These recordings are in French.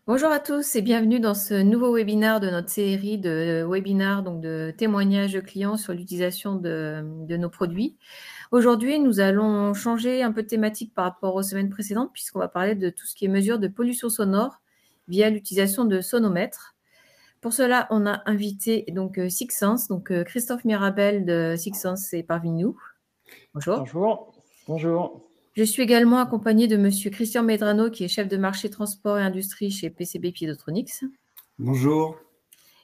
Bonjour à tous et bienvenue dans ce nouveau webinaire de notre série de webinaires, donc de témoignages de clients sur l'utilisation de nos produits. Aujourd'hui, nous allons changer un peu de thématique par rapport aux semaines précédentes puisqu'on va parler de tout ce qui est mesure de pollution sonore via l'utilisation de sonomètres. Pour cela, on a invité donc Six Sense, donc Christophe Mirabel de Six Sense est parmi nous. Bonjour. Bonjour, bonjour. Je suis également accompagnée de Monsieur Christian Medrano, qui est chef de marché transport et industrie chez PCB Piezotronics. Bonjour.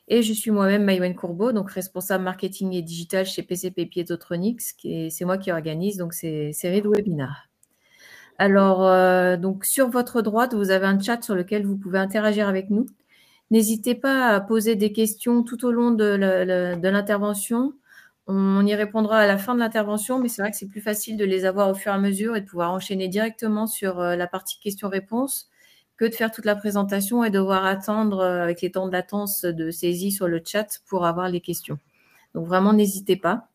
Et je suis moi-même Maïwen Courbeau, donc responsable marketing et digital chez PCB Piezotronics, c'est moi qui organise donc ces séries de webinaires. Alors, donc sur votre droite, vous avez un chat sur lequel vous pouvez interagir avec nous. N'hésitez pas à poser des questions tout au long de l'intervention. On y répondra à la fin de l'intervention, mais c'est vrai que c'est plus facile de les avoir au fur et à mesure et de pouvoir enchaîner directement sur la partie questions-réponses que de faire toute la présentation et devoir attendre avec les temps de latence de saisie sur le chat pour avoir les questions. Donc vraiment, n'hésitez pas.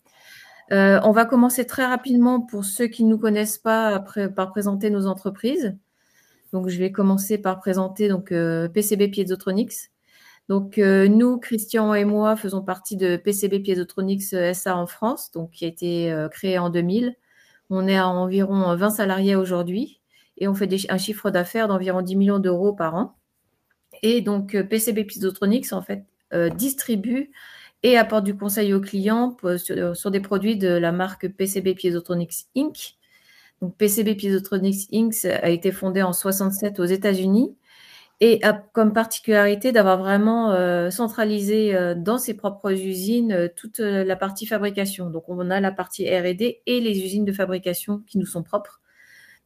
On va commencer très rapidement pour ceux qui ne nous connaissent pas par présenter nos entreprises. Donc, je vais commencer par présenter donc, PCB Piezotronics. Donc, nous, Christian et moi, faisons partie de PCB Piezotronics SA en France, donc, qui a été créé en 2000. On est à environ 20 salariés aujourd'hui et on fait un chiffre d'affaires d'environ 10 millions d'euros par an. Et donc, PCB Piezotronics, en fait, distribue et apporte du conseil aux clients sur des produits de la marque PCB Piezotronics Inc. Donc, PCB Piezotronics Inc. a été fondé en 67 aux États-Unis et a comme particularité d'avoir vraiment centralisé dans ses propres usines toute la partie fabrication. Donc, on a la partie R&D et les usines de fabrication qui nous sont propres.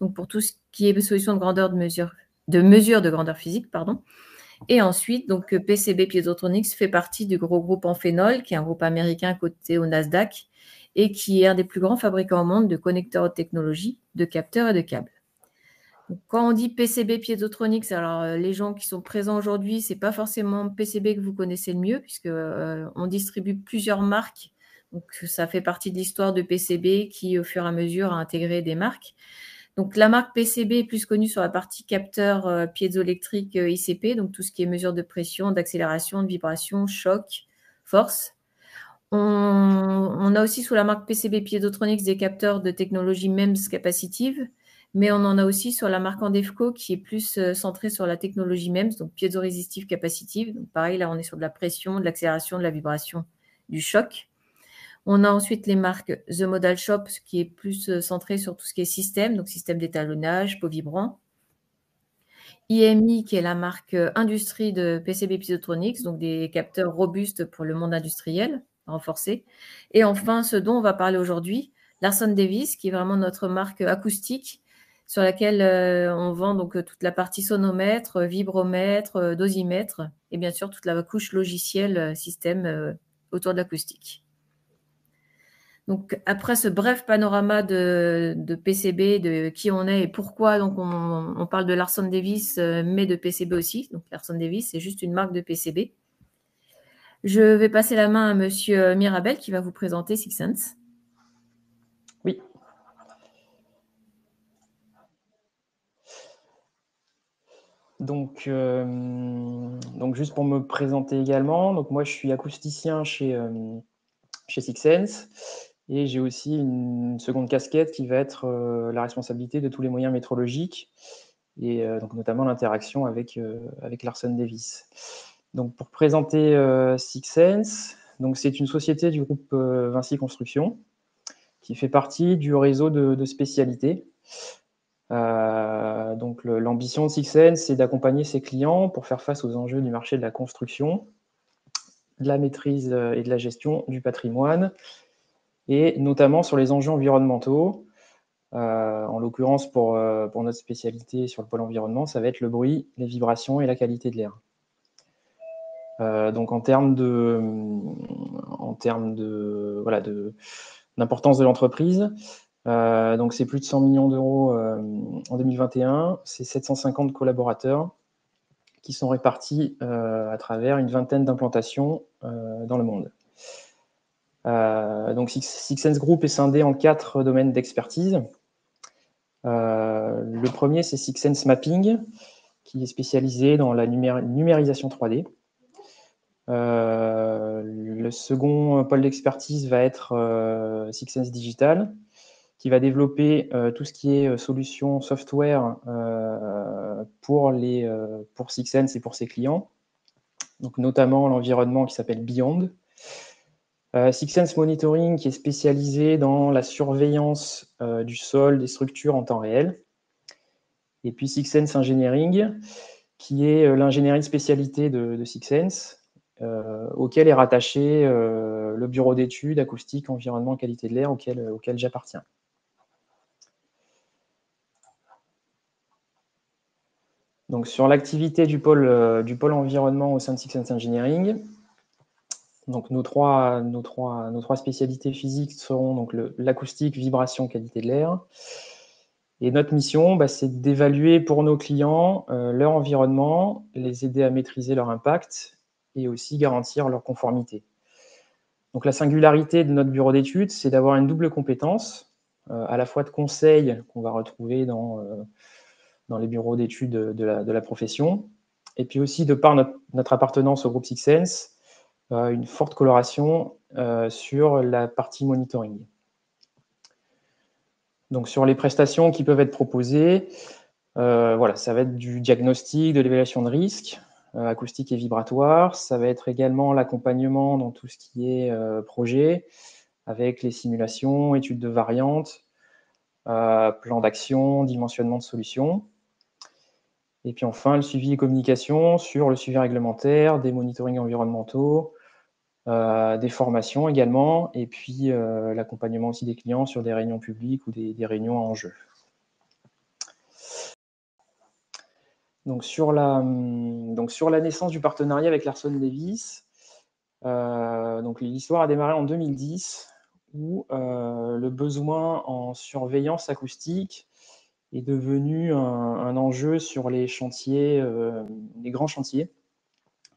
Donc, pour tout ce qui est solution de grandeur de mesure de grandeur physique, pardon. Et ensuite, donc PCB Piezotronics fait partie du gros groupe Amphenol, qui est un groupe américain coté au Nasdaq et qui est un des plus grands fabricants au monde de connecteurs haute technologie, de capteurs et de câbles. Donc, quand on dit PCB Piezotronics, alors les gens qui sont présents aujourd'hui, c'est pas forcément PCB que vous connaissez le mieux, puisque on distribue plusieurs marques. Donc, ça fait partie de l'histoire de PCB qui, au fur et à mesure, a intégré des marques. Donc, la marque PCB est plus connue sur la partie capteur piézoélectrique ICP, donc tout ce qui est mesure de pression, d'accélération, de vibration, choc, force. On a aussi sous la marque PCB Piezotronics des capteurs de technologie MEMS capacitive, mais on en a aussi sur la marque Andefco qui est plus centrée sur la technologie MEMS, donc piézorésistive capacitive. Donc pareil, là on est sur de la pression, de l'accélération, de la vibration, du choc. On a ensuite les marques The Modal Shop, qui est plus centré sur tout ce qui est système, donc système d'étalonnage, pot vibrant. IMI, qui est la marque industrie de PCB Piezotronics, donc des capteurs robustes pour le monde industriel, renforcés. Et enfin, ce dont on va parler aujourd'hui, Larson Davis, qui est vraiment notre marque acoustique, sur laquelle on vend donc toute la partie sonomètre, vibromètre, dosimètre, et bien sûr toute la couche logicielle système autour de l'acoustique. Donc, après ce bref panorama de PCB, de qui on est et pourquoi donc on parle de Larson Davis, mais de PCB aussi. Donc, Larson Davis, c'est juste une marque de PCB. Je vais passer la main à Monsieur Mirabel qui va vous présenter Six Sense. Oui. Donc juste pour me présenter également, donc moi je suis acousticien chez Six Sense et j'ai aussi une seconde casquette qui va être la responsabilité de tous les moyens métrologiques et donc notamment l'interaction avec Larson Davis. Donc pour présenter Six Sense, donc c'est une société du groupe Vinci Construction qui fait partie du réseau de spécialités. Donc l'ambition de Six Sense, c'est d'accompagner ses clients pour faire face aux enjeux du marché de la construction, de la maîtrise et de la gestion du patrimoine, et notamment sur les enjeux environnementaux. En l'occurrence, pour notre spécialité sur le pôle environnement, ça va être le bruit, les vibrations et la qualité de l'air. Donc en termes d'importance de l'entreprise, donc c'est plus de 100 millions d'euros en 2021, c'est 750 collaborateurs qui sont répartis à travers une vingtaine d'implantations dans le monde. Donc Six Sense Group est scindé en 4 domaines d'expertise. Le premier, c'est Six Sense Mapping, qui est spécialisé dans la numérisation 3D. Le second pôle d'expertise va être Sixense Digital, qui va développer tout ce qui est solutions software pour Sixense et pour ses clients, donc notamment l'environnement qui s'appelle Beyond. Sixense Monitoring, qui est spécialisé dans la surveillance du sol, des structures en temps réel. Et puis Sixense Engineering, qui est l'ingénierie de spécialité de Sixense, auquel est rattaché le bureau d'études acoustique, environnement, qualité de l'air, auquel j'appartiens. Donc, sur l'activité du pôle environnement au sein de Sixense Engineering, donc nos trois spécialités physiques seront donc l'acoustique, vibration, qualité de l'air. Et notre mission, c'est d'évaluer pour nos clients leur environnement, les aider à maîtriser leur impact et aussi garantir leur conformité. Donc la singularité de notre bureau d'études, c'est d'avoir une double compétence, à la fois de conseil qu'on va retrouver dans les bureaux d'études de la profession, et puis aussi de par notre appartenance au groupe Sixense, une forte coloration sur la partie monitoring. Donc sur les prestations qui peuvent être proposées, voilà, ça va être du diagnostic, de l'évaluation de risque, acoustique et vibratoire. Ça va être également l'accompagnement dans tout ce qui est projet, avec les simulations, études de variantes, plan d'action, dimensionnement de solutions. Et puis enfin, le suivi et communication sur le suivi réglementaire, des monitorings environnementaux, des formations également, et puis l'accompagnement aussi des clients sur des réunions publiques ou des réunions à enjeu. Donc sur la naissance du partenariat avec Larson Davis, donc l'histoire a démarré en 2010, où le besoin en surveillance acoustique est devenu un enjeu sur les chantiers, les grands chantiers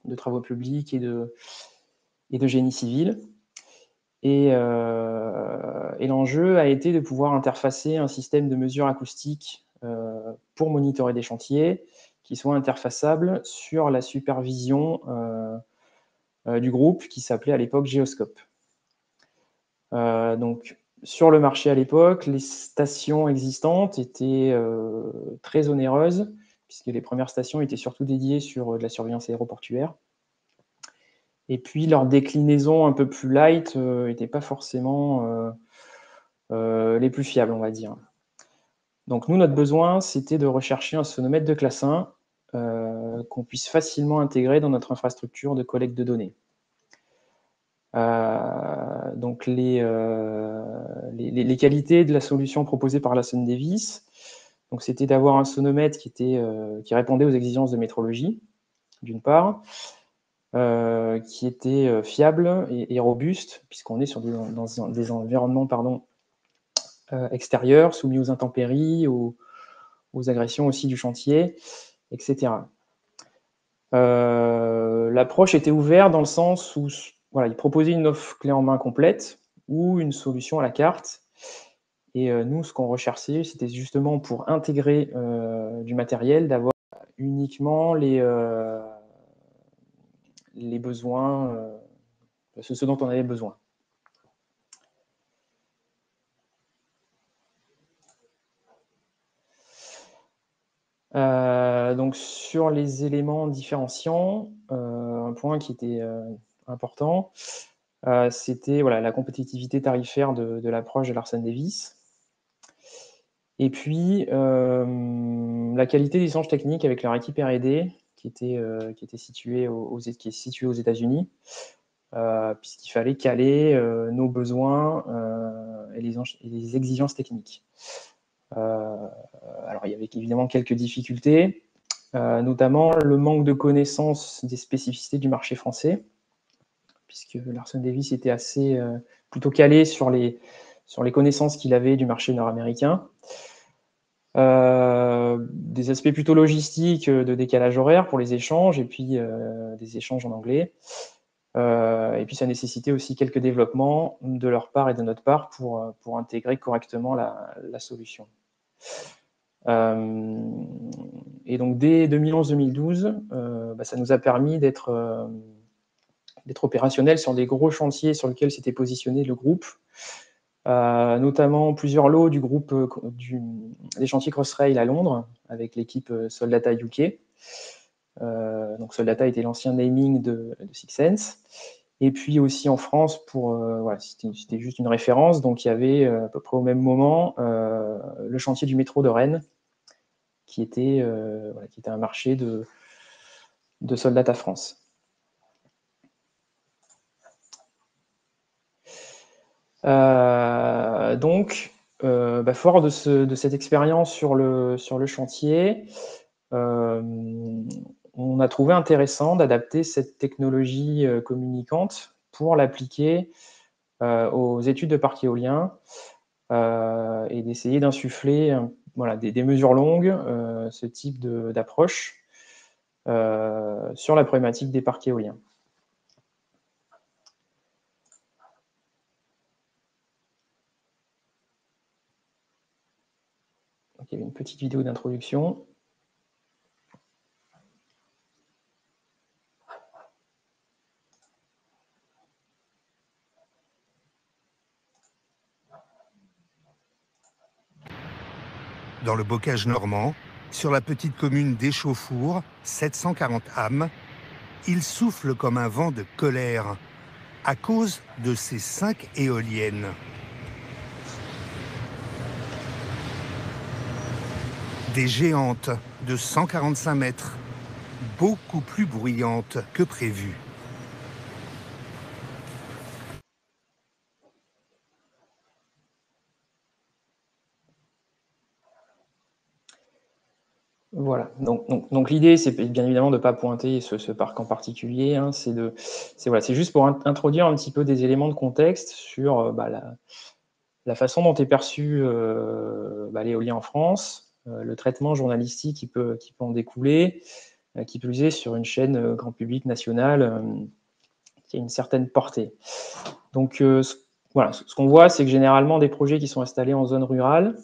de travaux publics et de génie civil. Et l'enjeu a été de pouvoir interfacer un système de mesure acoustique pour monitorer des chantiers qui soit interfaçable sur la supervision du groupe qui s'appelait à l'époque Geoscope. Donc, sur le marché à l'époque, les stations existantes étaient très onéreuses, puisque les premières stations étaient surtout dédiées sur de la surveillance aéroportuaire. Et puis, leur déclinaison un peu plus light n'était pas forcément les plus fiables, on va dire. Donc, nous, notre besoin, c'était de rechercher un sonomètre de classe 1 qu'on puisse facilement intégrer dans notre infrastructure de collecte de données. Donc les qualités de la solution proposée par Larson Davis, donc c'était d'avoir un sonomètre qui répondait aux exigences de métrologie, d'une part, qui était fiable et robuste, puisqu'on est dans des environnements extérieurs, soumis aux intempéries, aux agressions aussi du chantier, etc. L'approche était ouverte dans le sens où voilà, il proposait une offre clé en main complète ou une solution à la carte. Et nous, ce qu'on recherchait, c'était justement pour intégrer du matériel, d'avoir uniquement les besoins, ce dont on avait besoin. Donc sur les éléments différenciants, un point qui était important, c'était voilà, la compétitivité tarifaire de l'approche de Larson Davis. Et puis, la qualité des échanges techniques avec leur équipe R&D, qui est située aux États-Unis, puisqu'il fallait caler nos besoins et les exigences techniques. Alors, il y avait évidemment quelques difficultés, notamment le manque de connaissance des spécificités du marché français, puisque Larson Davis était plutôt calé sur les connaissances qu'il avait du marché nord-américain. Des aspects plutôt logistiques, de décalage horaire pour les échanges, et puis des échanges en anglais. Et puis ça nécessitait aussi quelques développements de leur part et de notre part pour intégrer correctement la solution. Et donc, dès 2011-2012, ça nous a permis d'être opérationnel sur des gros chantiers sur lesquels s'était positionné le groupe, notamment plusieurs lots du groupe des chantiers Crossrail à Londres, avec l'équipe Soldata UK. Donc Soldata était l'ancien naming de Six Sense. Et puis aussi en France, voilà, c'était juste une référence, donc il y avait à peu près au même moment le chantier du métro de Rennes, qui était un marché de Soldata France. Donc, fort de cette expérience sur le chantier, on a trouvé intéressant d'adapter cette technologie communicante pour l'appliquer aux études de parcs éoliens et d'essayer d'insuffler des mesures longues, ce type d'approche sur la problématique des parcs éoliens. Donc, il y avait une petite vidéo d'introduction. Dans le bocage normand, sur la petite commune d'Échauffour, 740 âmes, il souffle comme un vent de colère à cause de ces 5 éoliennes. Des géantes de 145 mètres, beaucoup plus bruyantes que prévu. Voilà, donc l'idée, c'est bien évidemment de ne pas pointer ce parc en particulier, hein, c'est juste pour introduire un petit peu des éléments de contexte sur la façon dont est perçu l'éolien en France, le traitement journalistique qui peut en découler, qui plus est sur une chaîne grand public nationale qui a une certaine portée. Donc ce qu'on voit, c'est que généralement des projets qui sont installés en zone rurale,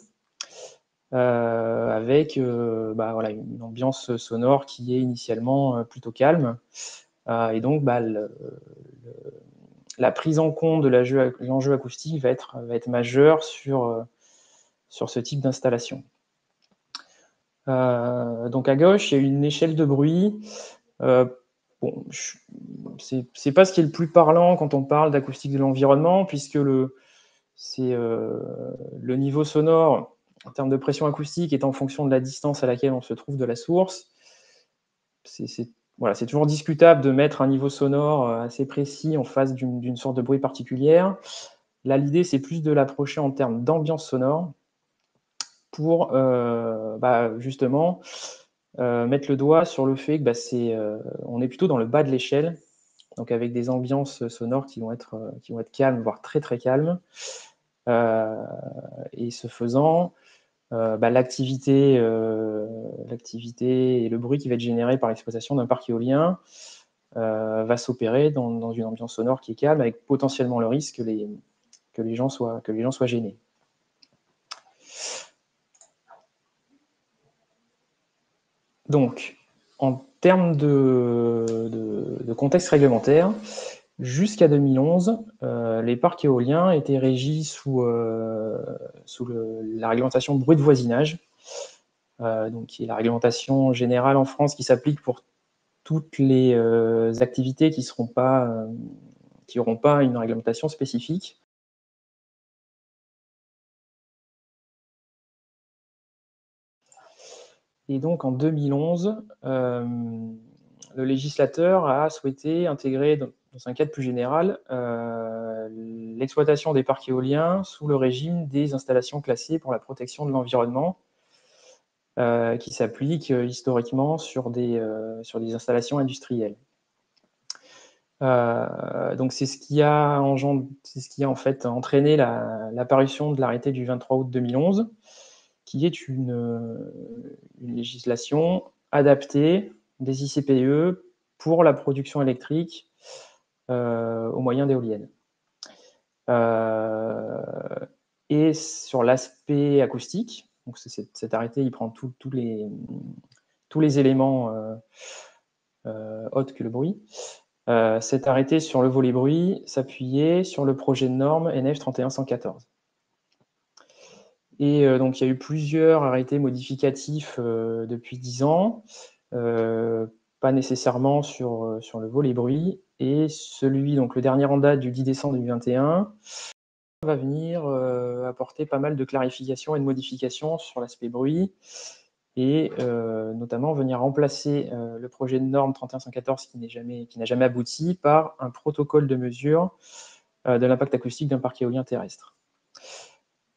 avec une ambiance sonore qui est initialement plutôt calme. Et donc, la prise en compte de l'enjeu acoustique va être majeure sur ce type d'installation. Donc, à gauche, il y a une échelle de bruit. Bon, c'est pas ce qui est le plus parlant quand on parle d'acoustique de l'environnement, puisque le niveau sonore en termes de pression acoustique est en fonction de la distance à laquelle on se trouve de la source. C'est toujours discutable de mettre un niveau sonore assez précis en face d'une sorte de bruit particulière. Là, l'idée, c'est plus de l'approcher en termes d'ambiance sonore pour justement mettre le doigt sur le fait que on est plutôt dans le bas de l'échelle, donc avec des ambiances sonores qui vont être calmes, voire très très calmes. Et ce faisant, l'activité et le bruit qui va être généré par l'exploitation d'un parc éolien va s'opérer dans une ambiance sonore qui est calme, avec potentiellement le risque que les gens soient gênés. Donc, en termes de contexte réglementaire, jusqu'à 2011, les parcs éoliens étaient régis sous la réglementation bruit de voisinage, donc qui est la réglementation générale en France qui s'applique pour toutes les activités qui n'auront pas une réglementation spécifique. Et donc en 2011, le législateur a souhaité intégrer dans un cadre plus général l'exploitation des parcs éoliens sous le régime des installations classées pour la protection de l'environnement, qui s'applique historiquement sur des installations industrielles. Donc c'est ce qui a en fait entraîné l'apparition de l'arrêté du 23 août 2011, qui est une législation adaptée des ICPE pour la production électrique au moyen d'éoliennes. Et sur l'aspect acoustique, Donc cet arrêté, il prend tous les éléments autres que le bruit. Cet arrêté sur le volet bruit s'appuyait sur le projet de norme NF 31114. Et donc il y a eu plusieurs arrêtés modificatifs depuis 10 ans, pas nécessairement sur le volet bruit. Et donc le dernier en date du 10 décembre 2021 va venir apporter pas mal de clarifications et de modifications sur l'aspect bruit, et notamment venir remplacer le projet de norme 31114 qui n'a jamais abouti par un protocole de mesure de l'impact acoustique d'un parc éolien terrestre.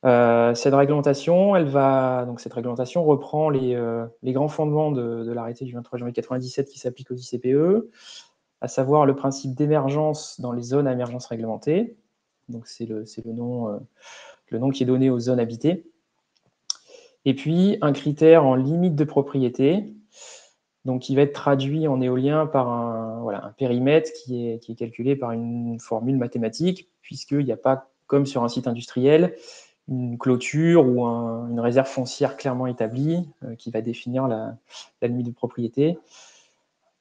Cette réglementation reprend les grands fondements de l'arrêté du 23 janvier 1997 qui s'applique aux ICPE, à savoir le principe d'émergence dans les zones à émergence réglementée. Donc c'est le nom qui est donné aux zones habitées. Et puis un critère en limite de propriété, donc qui va être traduit en éolien par un périmètre qui est calculé par une formule mathématique, puisqu'il n'y a pas, comme sur un site industriel, une clôture ou une réserve foncière clairement établie qui va définir la limite de propriété.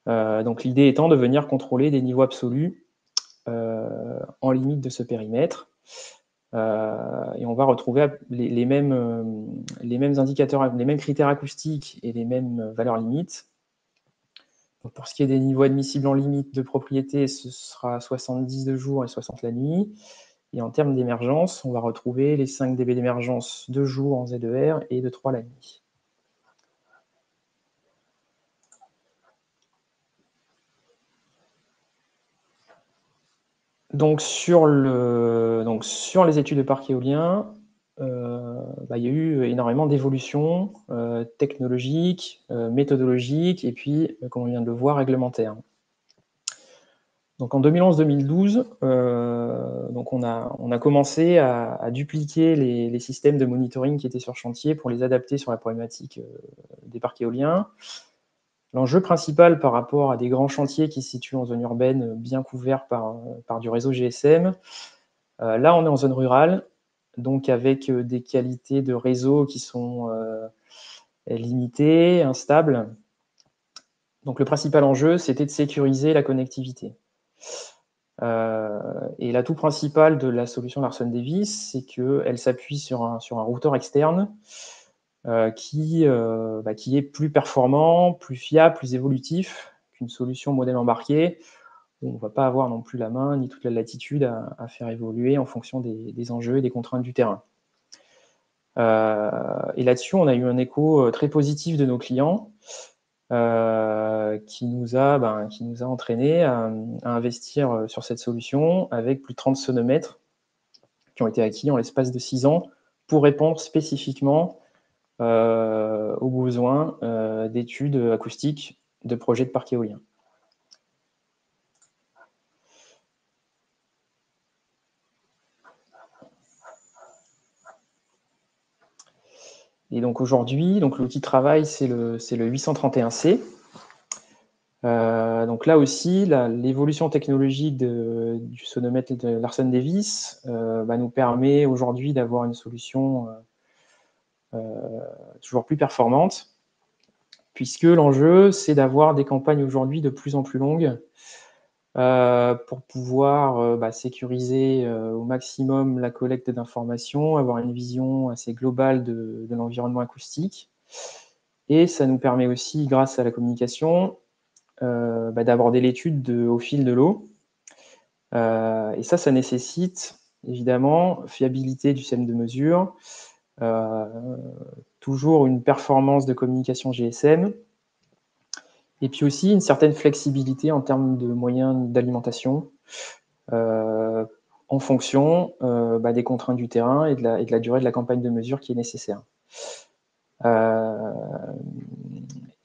Donc l'idée étant de venir contrôler des niveaux absolus en limite de ce périmètre. Et on va retrouver les mêmes indicateurs, les mêmes critères acoustiques et les mêmes valeurs limites. Donc pour ce qui est des niveaux admissibles en limite de propriété, ce sera 70 de jour et 60 la nuit. Et en termes d'émergence, on va retrouver les 5 dB d'émergence de jour en Z2R et de 3 la nuit. Donc sur les études de parcs éoliens, il y a eu énormément d'évolutions technologiques, méthodologiques, et puis, comme on vient de le voir, réglementaires. Donc en 2011-2012, on a commencé à dupliquer les systèmes de monitoring qui étaient sur chantier pour les adapter sur la problématique des parcs éoliens. L'enjeu principal par rapport à des grands chantiers qui se situent en zone urbaine bien couverts par du réseau GSM, là on est en zone rurale, donc avec des qualités de réseau qui sont limitées, instables. Donc le principal enjeu, c'était de sécuriser la connectivité. Et l'atout principal de la solution Larson Davis, c'est qu'elle s'appuie sur un routeur externe qui est plus performant, plus fiable, plus évolutif qu'une solution modèle embarqué, où on ne va pas avoir non plus la main ni toute la latitude à faire évoluer en fonction des enjeux et des contraintes du terrain. Et là-dessus, on a eu un écho très positif de nos clients, qui nous a entraîné à investir sur cette solution avec plus de 30 sonomètres qui ont été acquis en l'espace de 6 ans pour répondre spécifiquement aux besoins d'études acoustiques de projets de parcs éoliens. Et donc aujourd'hui, l'outil de travail, c'est le 831C. Donc là aussi, l'évolution technologique du sonomètre de Larson Davis nous permet aujourd'hui d'avoir une solution toujours plus performante, puisque l'enjeu, c'est d'avoir des campagnes aujourd'hui de plus en plus longues pour pouvoir sécuriser au maximum la collecte d'informations, avoir une vision assez globale de l'environnement acoustique. Et ça nous permet aussi, grâce à la communication, d'aborder l'étude au fil de l'eau. Et ça nécessite évidemment fiabilité du système de mesure, toujours une performance de communication GSM, et puis aussi une certaine flexibilité en termes de moyens d'alimentation en fonction des contraintes du terrain et de la durée de la campagne de mesure qui est nécessaire.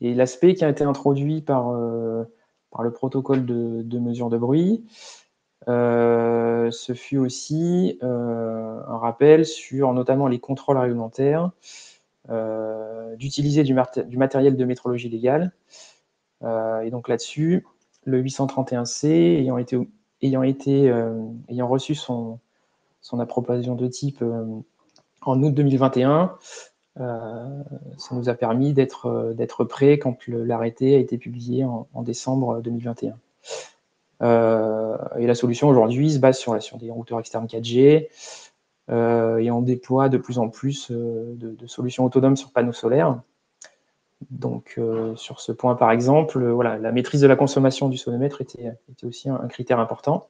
Et l'aspect qui a été introduit par le protocole de mesure de bruit, ce fut aussi un rappel sur notamment les contrôles réglementaires, d'utiliser du matériel de métrologie légale. Et donc là-dessus, le 831C ayant reçu son approbation de type en août 2021, Ça nous a permis d'être prêts quand l'arrêté a été publié en décembre 2021. Et la solution aujourd'hui se base sur des routeurs externes 4G, et on déploie de plus en plus de solutions autonomes sur panneaux solaires. Donc, sur ce point, par exemple, voilà, la maîtrise de la consommation du sonomètre était aussi un critère important.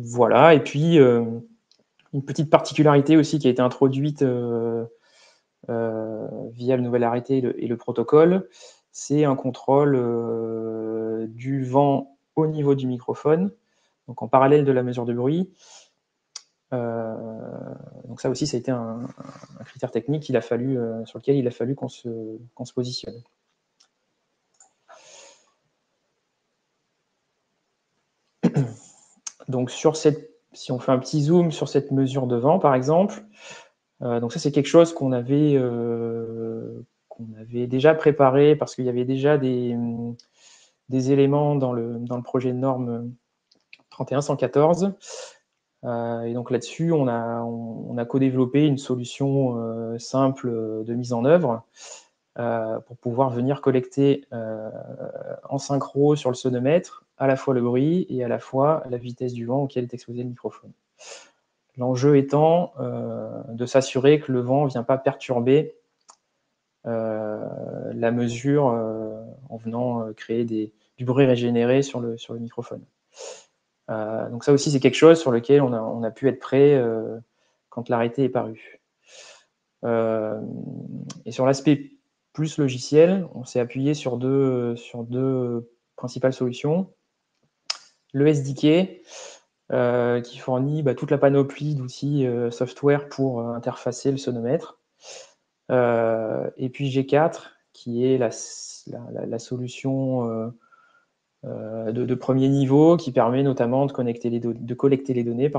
Voilà, et puis une petite particularité aussi qui a été introduite via le nouvel arrêté et le protocole, c'est un contrôle du vent au niveau du microphone, donc en parallèle de la mesure de bruit. Donc ça aussi, ça a été un critère technique sur lequel il a fallu qu'on se positionne. Donc si on fait un petit zoom sur cette mesure de vent, par exemple, donc ça c'est quelque chose qu'on avait déjà préparé parce qu'il y avait déjà des éléments dans le projet de norme 31114. Et donc là-dessus, on a co-développé une solution simple de mise en œuvre pour pouvoir venir collecter en synchro sur le sonomètre à la fois le bruit et à la fois la vitesse du vent auquel est exposé le microphone. L'enjeu étant de s'assurer que le vent ne vient pas perturber la mesure en venant créer du bruit régénéré sur le microphone. Donc ça aussi, c'est quelque chose sur lequel on a pu être prêt quand l'arrêté est paru. Et sur l'aspect plus logiciel, on s'est appuyé sur deux principales solutions. Le SDK, qui fournit toute la panoplie d'outils software pour interfacer le sonomètre. Et puis G4, qui est la solution de premier niveau, qui permet notamment de collecter les données,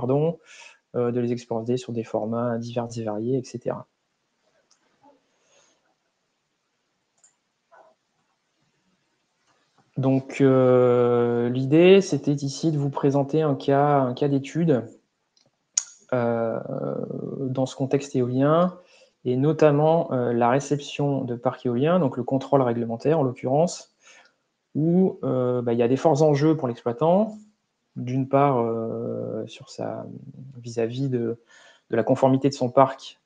de les exporter sur des formats divers et variés, etc. Donc, l'idée, c'était ici de vous présenter un cas d'étude dans ce contexte éolien, et notamment la réception de parcs éoliens, donc le contrôle réglementaire en l'occurrence, où il y a des forts enjeux pour l'exploitant, d'une part vis-à-vis de la conformité de son parc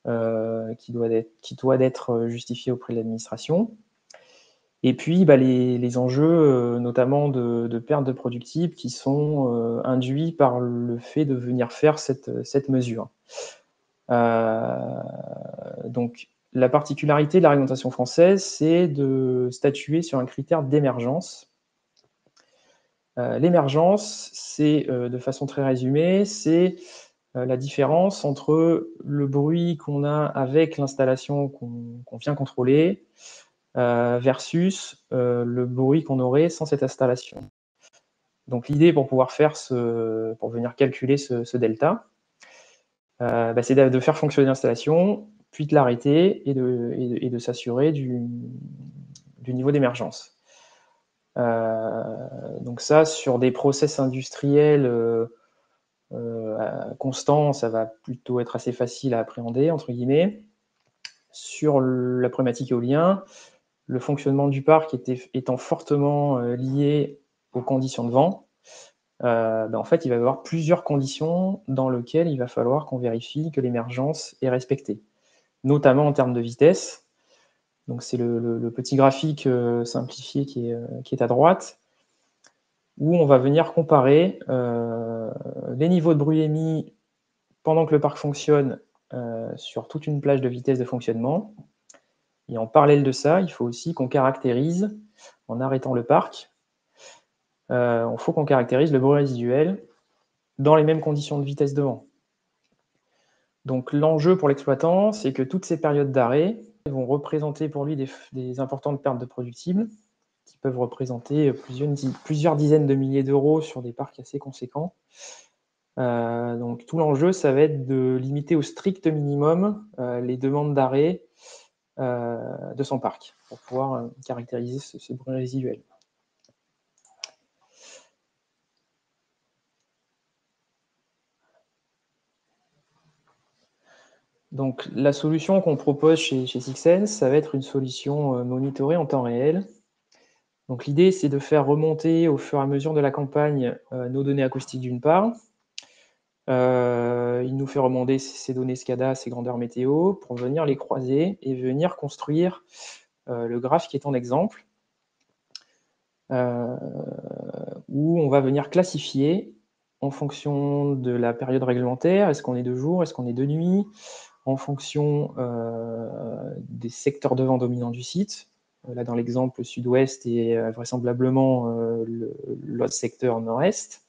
qui doit être justifié auprès de l'administration. Et puis, les enjeux, notamment de perte de productibles, qui sont induits par le fait de venir faire cette mesure. Donc, la particularité de la réglementation française, c'est de statuer sur un critère d'émergence. L'émergence, c'est, de façon très résumée, c'est la différence entre le bruit qu'on a avec l'installation qu'on vient contrôler versus le bruit qu'on aurait sans cette installation. Donc l'idée pour pouvoir pour venir calculer ce delta, c'est de faire fonctionner l'installation, puis de l'arrêter et de s'assurer du niveau d'émergence. Donc ça, sur des process industriels constants, ça va plutôt être assez facile à appréhender, entre guillemets. Sur la problématique éolien, le fonctionnement du parc étant fortement lié aux conditions de vent, en fait, il va y avoir plusieurs conditions dans lesquelles il va falloir qu'on vérifie que l'émergence est respectée, notamment en termes de vitesse. Donc c'est le petit graphique simplifié qui est à droite, où on va venir comparer les niveaux de bruit émis pendant que le parc fonctionne sur toute une plage de vitesse de fonctionnement. Et en parallèle de ça, il faut aussi qu'on caractérise, en arrêtant le parc, il faut qu'on caractérise le bruit résiduel dans les mêmes conditions de vitesse de vent. Donc l'enjeu pour l'exploitant, c'est que toutes ces périodes d'arrêt vont représenter pour lui des importantes pertes de productibles, qui peuvent représenter plusieurs dizaines de milliers d'euros sur des parcs assez conséquents. Donc tout l'enjeu, ça va être de limiter au strict minimum les demandes d'arrêt de son parc, pour pouvoir caractériser ce bruit résiduel. Donc, la solution qu'on propose chez Sixense, ça va être une solution monitorée en temps réel. Donc, l'idée, c'est de faire remonter au fur et à mesure de la campagne nos données acoustiques d'une part. Il nous fait remonter ces données SCADA, ces grandeurs météo, pour venir les croiser et venir construire le graphe qui est en exemple, où on va venir classifier en fonction de la période réglementaire, est-ce qu'on est de jour, est-ce qu'on est de nuit, en fonction des secteurs de vent dominants du site. Là, dans l'exemple sud-ouest et vraisemblablement l'autre secteur nord-est.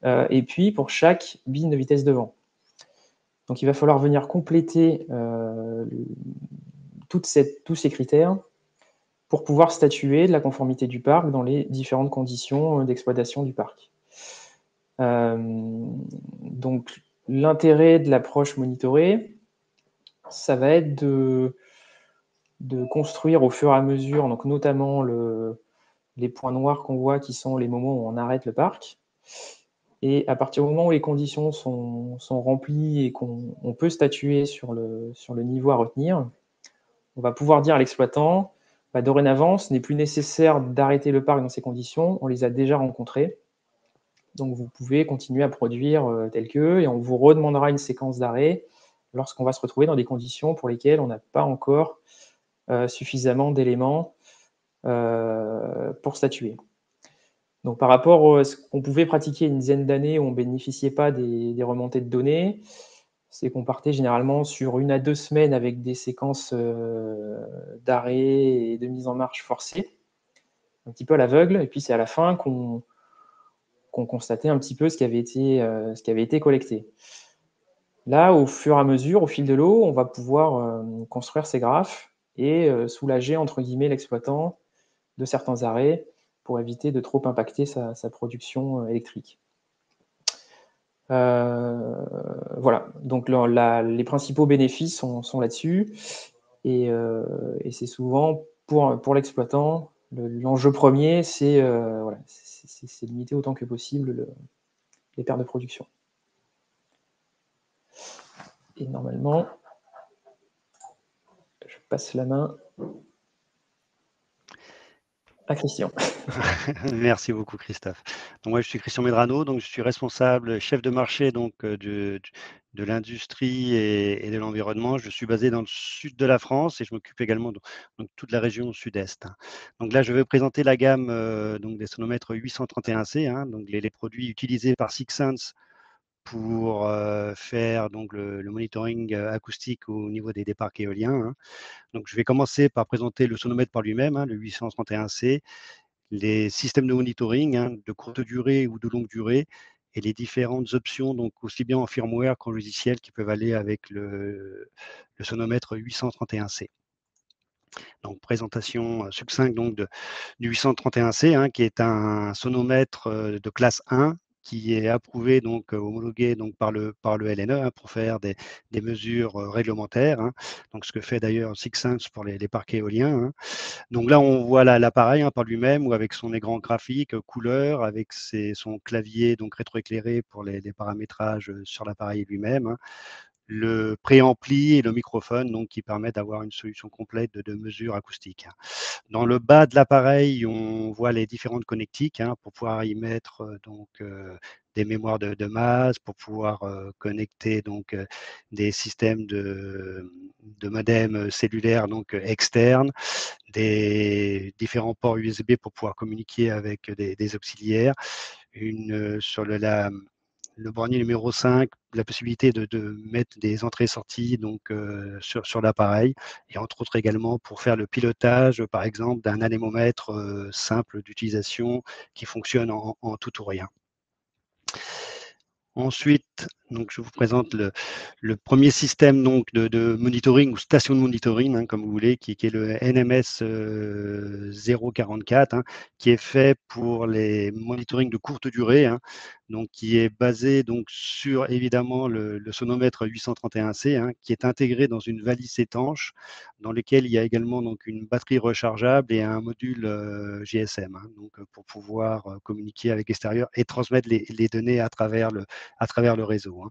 Et puis, pour chaque bine de vitesse de vent. Donc, il va falloir venir compléter tous ces critères pour pouvoir statuer de la conformité du parc dans les différentes conditions d'exploitation du parc. Donc, l'intérêt de l'approche monitorée, ça va être de construire au fur et à mesure, donc notamment les points noirs qu'on voit qui sont les moments où on arrête le parc. Et à partir du moment où les conditions sont remplies et qu'on peut statuer sur le niveau à retenir, on va pouvoir dire à l'exploitant, dorénavant, ce n'est plus nécessaire d'arrêter le parc dans ces conditions, on les a déjà rencontrées. Donc vous pouvez continuer à produire tel que, et on vous redemandera une séquence d'arrêt lorsqu'on va se retrouver dans des conditions pour lesquelles on n'a pas encore suffisamment d'éléments pour statuer. Donc par rapport à ce qu'on pouvait pratiquer une dizaine d'années où on ne bénéficiait pas des remontées de données, c'est qu'on partait généralement sur 1 à 2 semaines avec des séquences d'arrêt et de mise en marche forcée, un petit peu à l'aveugle, et puis c'est à la fin qu'on constatait un petit peu ce qui avait été collecté. Là, au fur et à mesure, au fil de l'eau, on va pouvoir construire ces graphes et soulager, entre guillemets, l'exploitant de certains arrêts pour éviter de trop impacter sa production électrique. Voilà, donc les principaux bénéfices sont là-dessus, et c'est souvent pour l'exploitant, l'enjeu premier, c'est voilà, limiter autant que possible les pertes de production. Et normalement, je passe la main à Christian. Merci beaucoup, Christophe. Donc, moi, je suis Christian Medrano, donc je suis responsable, chef de marché donc, de l'industrie et de l'environnement. Je suis basé dans le sud de la France et je m'occupe également de toute la région sud-est. Donc là, je vais présenter la gamme donc des sonomètres 831C, donc les produits utilisés par Sixense pour faire donc, le monitoring acoustique au niveau des parcs éoliens. Donc, je vais commencer par présenter le sonomètre par lui-même, le 831C, les systèmes de monitoring de courte durée ou de longue durée et les différentes options, donc aussi bien en firmware qu'en logiciel, qui peuvent aller avec le sonomètre 831C. Donc, présentation succincte donc, du 831C, qui est un sonomètre de classe 1 qui est approuvé, donc homologué donc, par le LNE pour faire des mesures réglementaires. Donc, ce que fait d'ailleurs Sixense pour les parcs éoliens. Donc là, on voit l'appareil par lui-même ou avec son écran graphique, couleur, avec son clavier donc rétroéclairé pour les paramétrages sur l'appareil lui-même. Le préampli et le microphone donc, qui permettent d'avoir une solution complète de mesure acoustique. Dans le bas de l'appareil, on voit les différentes connectiques pour pouvoir y mettre donc, des mémoires de masse, pour pouvoir connecter donc, des systèmes de modem cellulaire donc, externes, des différents ports USB pour pouvoir communiquer avec des auxiliaires, sur le bornier numéro 5, la possibilité de mettre des entrées-sorties donc, sur l'appareil, et entre autres également pour faire le pilotage, par exemple, d'un anémomètre simple d'utilisation qui fonctionne en tout ou rien. Ensuite, donc, je vous présente le premier système donc, de monitoring ou station de monitoring, comme vous voulez, qui est le NMS 044, qui est fait pour les monitorings de courte durée, donc qui est basé donc sur évidemment le sonomètre 831C, hein, qui est intégré dans une valise étanche dans lequel il y a également donc une batterie rechargeable et un module GSM, hein, donc pour pouvoir communiquer avec l'extérieur et transmettre les données à travers le réseau, hein.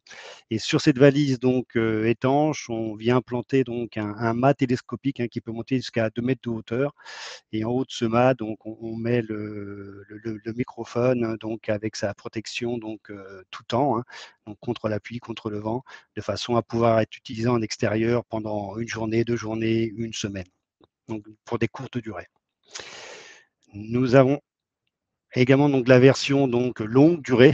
Et sur cette valise donc étanche, on vient implanter donc un mât télescopique, hein, qui peut monter jusqu'à 2 mètres de hauteur. Et en haut de ce mât, donc on met le microphone, hein, donc avec sa protection donc tout temps, hein, donc contre la pluie, contre le vent, de façon à pouvoir être utilisé en extérieur pendant une journée, 2 journées, une semaine, donc pour des courtes durées. Nous avons également donc la version donc longue durée,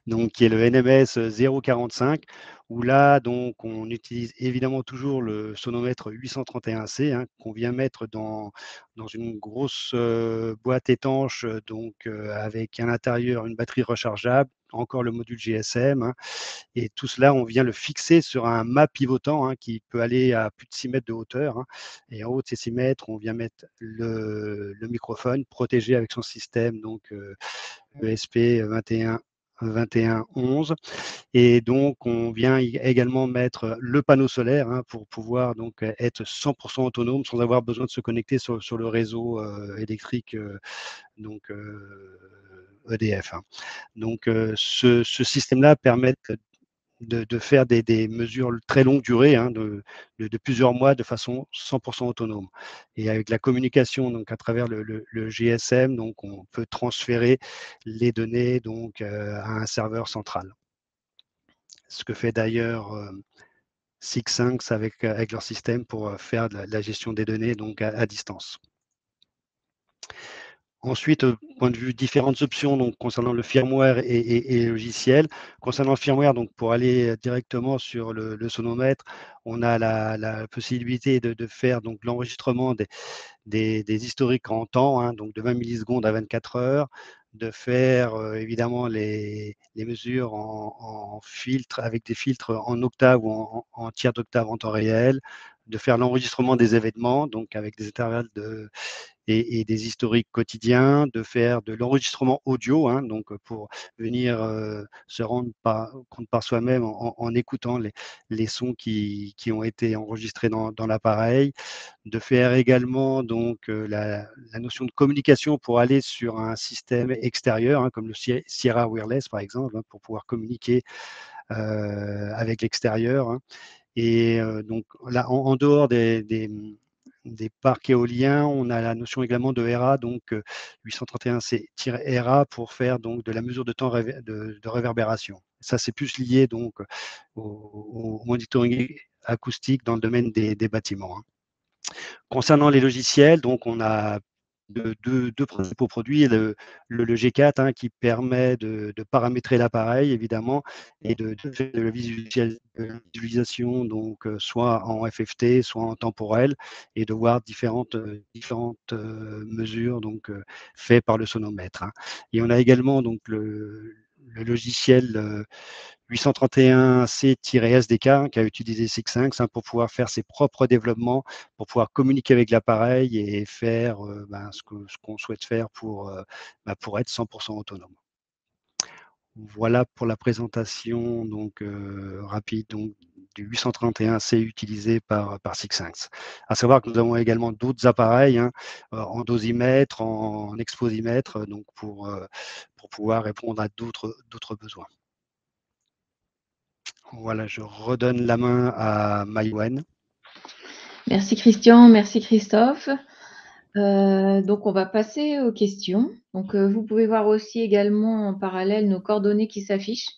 donc qui est le NMS 045, où là donc on utilise évidemment toujours le sonomètre 831C, hein, qu'on vient mettre dans une grosse boîte étanche, donc avec à l'intérieur une batterie rechargeable, encore le module GSM, hein, et tout cela, on vient le fixer sur un mât pivotant, hein, qui peut aller à plus de 6 mètres de hauteur, hein, et en haut de ces 6 mètres, on vient mettre le microphone protégé avec son système, donc ESP 2111, et donc on vient également mettre le panneau solaire, hein, pour pouvoir donc être 100% autonome sans avoir besoin de se connecter sur le réseau électrique donc EDF, hein. Donc ce système-là permet de faire des mesures très longue durée, hein, de plusieurs mois de façon 100% autonome. Et avec la communication donc à travers le GSM, donc on peut transférer les données donc à un serveur central. Ce que fait d'ailleurs SixSync avec leur système pour faire de la gestion des données donc à distance. Ensuite, point de vue différentes options donc concernant le firmware et les logiciels. Concernant le firmware, donc pour aller directement sur le sonomètre, on a la possibilité de faire donc l'enregistrement des historiques en temps, hein, donc de 20 millisecondes à 24 heures, de faire évidemment les mesures en filtre, avec des filtres en octave ou en tiers d'octave en temps réel, de faire l'enregistrement des événements, donc avec des intervalles et des historiques quotidiens, de faire de l'enregistrement audio, hein, donc pour venir se rendre compte par soi-même en écoutant les sons qui ont été enregistrés dans l'appareil, de faire également donc la notion de communication pour aller sur un système extérieur, hein, comme le Sierra Wireless par exemple, hein, pour pouvoir communiquer avec l'extérieur, hein. Et donc là, en dehors des parcs éoliens, on a la notion également de RA, donc 831C-RA pour faire donc de la mesure de temps de réverbération. Ça, c'est plus lié donc au monitoring acoustique dans le domaine des bâtiments, hein. Concernant les logiciels, donc on a deux principaux produits, le G4, hein, qui permet de paramétrer l'appareil évidemment et de faire de la visualisation, donc soit en FFT, soit en temporel, et de voir différentes mesures donc faites par le sonomètre, hein. Et on a également donc le logiciel 831C-SDK, hein, qui a utilisé SixSync, hein, pour pouvoir faire ses propres développements, pour pouvoir communiquer avec l'appareil et faire ce qu'on souhaite faire pour être 100% autonome. Voilà pour la présentation donc rapide donc, du 831C utilisé par SixSync. À savoir que nous avons également d'autres appareils, hein, en dosimètre, en exposimètre, donc pour pouvoir répondre à d'autres besoins. Voilà, je redonne la main à Maïwen. Merci Christian, merci Christophe. Donc on va passer aux questions. Donc vous pouvez voir aussi également en parallèle nos coordonnées qui s'affichent.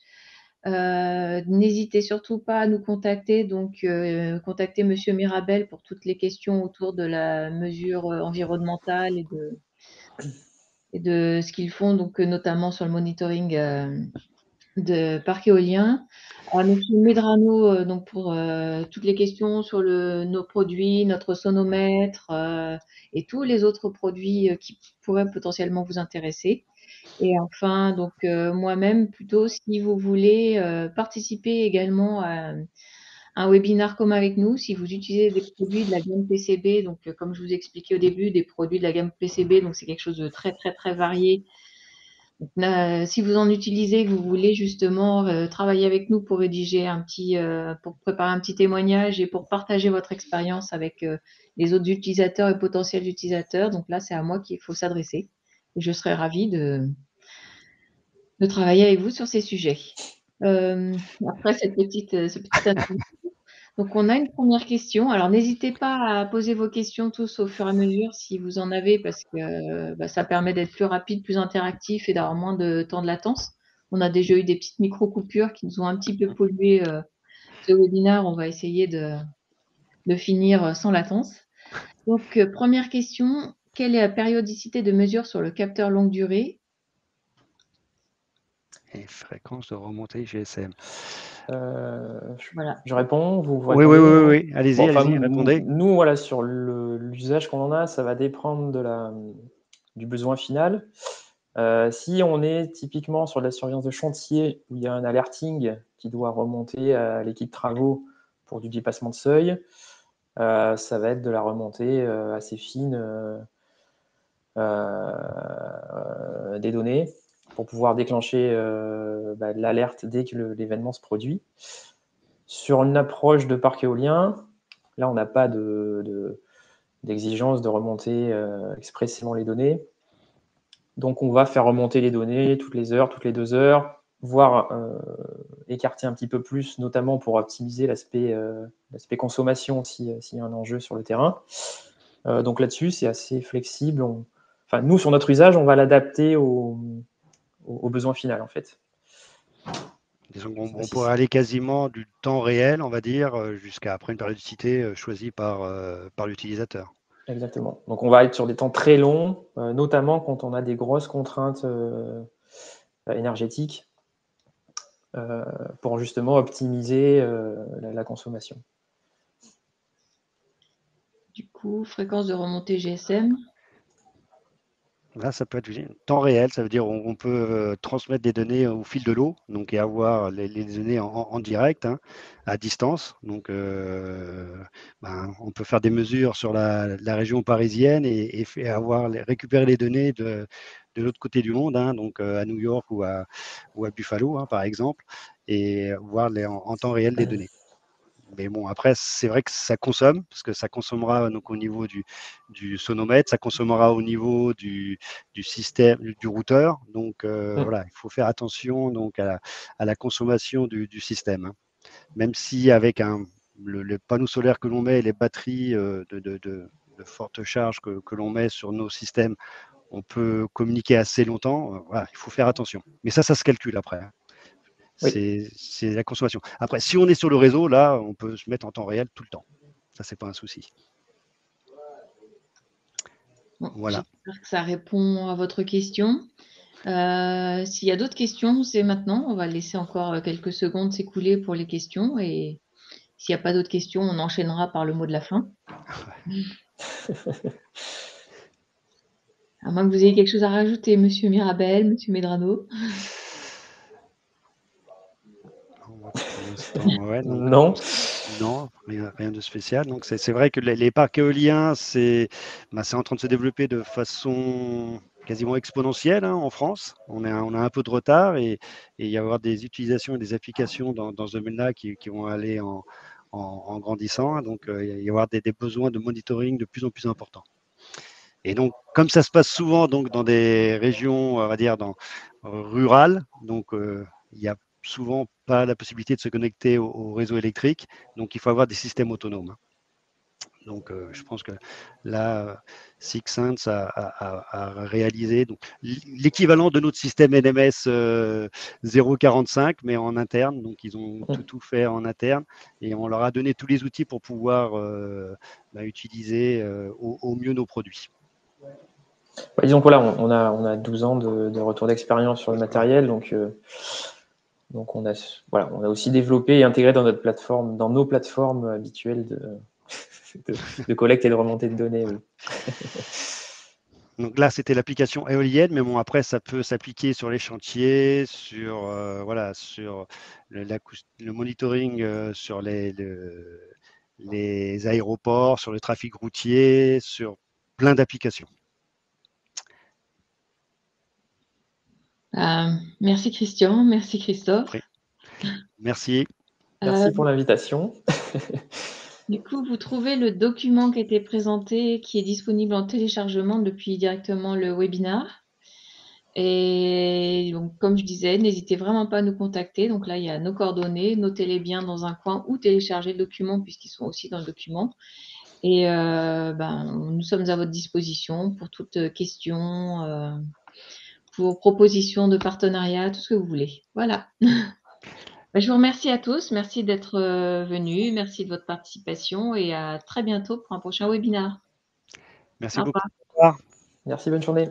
N'hésitez surtout pas à nous contacter. Donc contactez Monsieur Mirabel pour toutes les questions autour de la mesure environnementale et de ce qu'ils font, donc notamment sur le monitoring de parcs éoliens. À Monsieur Medrano, donc pour toutes les questions sur nos produits, notre sonomètre et tous les autres produits qui pourraient potentiellement vous intéresser. Et enfin, donc moi-même, plutôt, si vous voulez participer également à un webinaire commun avec nous, si vous utilisez des produits de la gamme PCB, donc comme je vous ai expliqué au début, des produits de la gamme PCB, donc c'est quelque chose de très, très, très varié. Si vous en utilisez, que vous voulez justement travailler avec nous pour rédiger pour préparer un petit témoignage et pour partager votre expérience avec les autres utilisateurs et potentiels utilisateurs, donc là, c'est à moi qu'il faut s'adresser. Et je serais ravie de travailler avec vous sur ces sujets. Après ce petit introduction. Donc, on a une première question. Alors, n'hésitez pas à poser vos questions tous au fur et à mesure si vous en avez, parce que ça permet d'être plus rapide, plus interactif et d'avoir moins de temps de latence. On a déjà eu des petites micro-coupures qui nous ont un petit peu pollué ce webinaire. On va essayer de finir sans latence. Donc, première question, quelle est la périodicité de mesure sur le capteur longue durée? Et fréquence de remontée GSM. Voilà. Je réponds, vous Oui, répondez, non? oui. Allez-y, répondez. Nous, voilà, sur l'usage qu'on en a, ça va dépendre du besoin final. Si on est typiquement sur de la surveillance de chantier, où il y a un alerting qui doit remonter à l'équipe travaux pour du dépassement de seuil, ça va être de la remontée assez fine des données pour pouvoir déclencher l'alerte dès que l'événement se produit. Sur une approche de parc éolien, là, on n'a pas d'exigence de remonter expressément les données. Donc, on va faire remonter les données toutes les heures, toutes les 2 heures, voire écarter un petit peu plus, notamment pour optimiser l'aspect consommation s'il y a un enjeu sur le terrain. Donc là-dessus, c'est assez flexible. Enfin, nous, sur notre usage, on va l'adapter au besoin final, en fait. Disons qu'on pourrait aller quasiment du temps réel, on va dire, jusqu'à après une périodicité choisie par l'utilisateur. Exactement. Donc, on va être sur des temps très longs, notamment quand on a des grosses contraintes énergétiques pour justement optimiser la consommation. Du coup, fréquence de remontée GSM. Là, ça peut être temps réel, ça veut dire on peut transmettre des données au fil de l'eau, donc et avoir les données en direct, hein, à distance. Donc, on peut faire des mesures sur la région parisienne et récupérer les données de l'autre côté du monde, hein, donc à New York ou à Buffalo, hein, par exemple, et voir en temps réel les données. Mais bon, après, c'est vrai que ça consomme, parce que ça consommera donc au niveau du sonomètre, ça consommera au niveau du système, du routeur. Donc voilà, il faut faire attention donc à la consommation du système, hein. Même si avec le panneau solaire que l'on met, les batteries de forte charge que l'on met sur nos systèmes, on peut communiquer assez longtemps. Voilà, il faut faire attention. Mais ça se calcule après, hein. Oui. C'est la consommation. Après, si on est sur le réseau, là, on peut se mettre en temps réel tout le temps. Ça, c'est pas un souci. Bon, voilà. J'espère que ça répond à votre question. S'il y a d'autres questions, c'est maintenant. On va laisser encore quelques secondes s'écouler pour les questions. Et s'il n'y a pas d'autres questions, on enchaînera par le mot de la fin. À moins que vous ayez quelque chose à rajouter, Monsieur Mirabel, Monsieur Medrano. Pour l'instant, ouais, non. Non, rien de spécial. Donc, c'est vrai que les parcs éoliens, c'est en train de se développer de façon quasiment exponentielle, hein, en France. On a un peu de retard et il y avoir des utilisations et des applications dans ce domaine-là qui vont aller en grandissant. Donc, il va y avoir des besoins de monitoring de plus en plus importants. Et donc, comme ça se passe souvent donc, dans des régions, on va dire, rurales, donc il n'y a souvent pas la possibilité de se connecter au réseau électrique. Donc, il faut avoir des systèmes autonomes. Donc, je pense que là, SixSense a réalisé l'équivalent de notre système NMS 045, mais en interne. Donc, ils ont tout fait en interne et on leur a donné tous les outils pour pouvoir utiliser au mieux nos produits. Disons que voilà, on a 12 ans de retour d'expérience sur le matériel, donc on a aussi développé et intégré dans nos plateformes habituelles de collecte et de remontée de données. Oui. Donc là, c'était l'application éolienne, mais bon, après, ça peut s'appliquer sur les chantiers, sur le monitoring sur les aéroports, sur le trafic routier, sur plein d'applications. Merci Christian, merci Christophe. Merci. Merci pour l'invitation. Du coup, vous trouvez le document qui a été présenté, qui est disponible en téléchargement depuis directement le webinar. Et donc, comme je disais, n'hésitez vraiment pas à nous contacter. Donc là, il y a nos coordonnées, notez-les bien dans un coin ou téléchargez le document puisqu'ils sont aussi dans le document. Et nous sommes à votre disposition pour toute question, pour propositions de partenariat, tout ce que vous voulez. Voilà. Je vous remercie à tous. Merci d'être venus. Merci de votre participation et à très bientôt pour un prochain webinaire. Merci Au beaucoup. revoir. Au revoir. Merci, bonne journée.